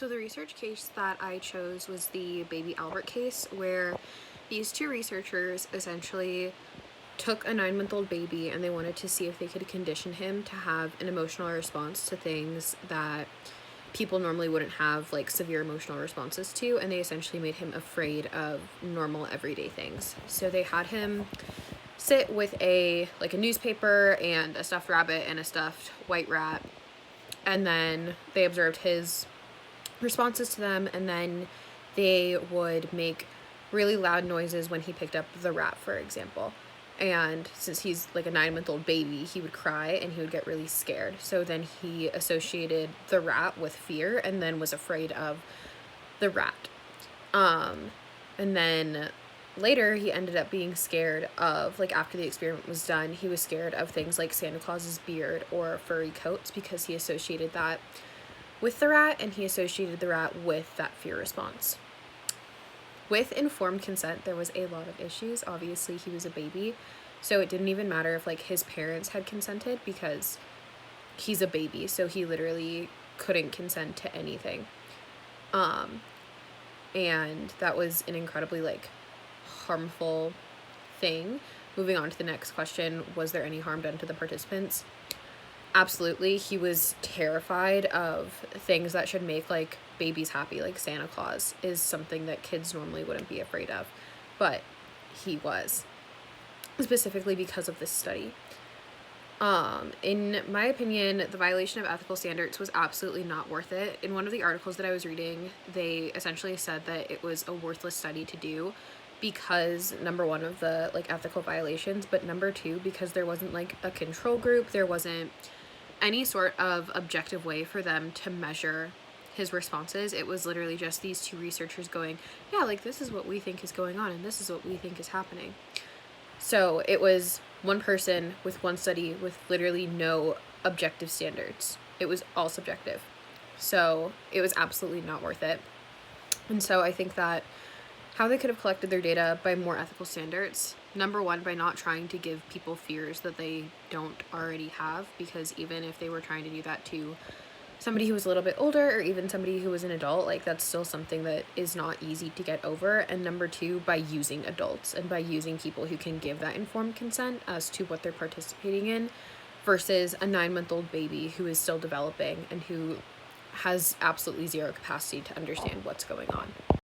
So the research case that I chose was the baby Albert case, where these two researchers essentially took a 9-month-old baby and they wanted to see if they could condition him to have an emotional response to things that people normally wouldn't have like severe emotional responses to, and they essentially made him afraid of normal everyday things. So they had him sit with a newspaper and a stuffed rabbit and a stuffed white rat, and then they observed his responses to them, and then they would make really loud noises when he picked up the rat, for example. And since he's like a 9-month-old baby, he would cry and he would get really scared. So then he associated the rat with fear and then was afraid of the rat. And then later he ended up being scared of, like, after the experiment was done, he was scared of things like Santa Claus's beard or furry coats because he associated that with the rat, and he associated the rat with that fear response. With informed consent, there was a lot of issues. Obviously, he was a baby, so it didn't even matter if like his parents had consented because he's a baby, so he literally couldn't consent to anything. And that was an incredibly like harmful thing. Moving on to the next question, was there any harm done to the participants? Absolutely. He was terrified of things that should make like babies happy, like Santa Claus is something that kids normally wouldn't be afraid of, but he was, specifically because of this study. In my opinion, the violation of ethical standards was absolutely not worth it. In one of the articles that I was reading, they essentially said that it was a worthless study to do because, number one, of the like ethical violations, but number two, because there wasn't like a control group, there wasn't any sort of objective way for them to measure his responses. It was literally just these two researchers going, yeah, like this is what we think is going on and this is what we think is happening. So it was one person with one study with literally no objective standards. It was all subjective. So it was absolutely not worth it. And so I think that how they could have collected their data by more ethical standards. Number one, by not trying to give people fears that they don't already have, because even if they were trying to do that to somebody who was a little bit older or even somebody who was an adult, like that's still something that is not easy to get over. And number two, by using adults and by using people who can give that informed consent as to what they're participating in versus a 9-month-old baby who is still developing and who has absolutely zero capacity to understand what's going on.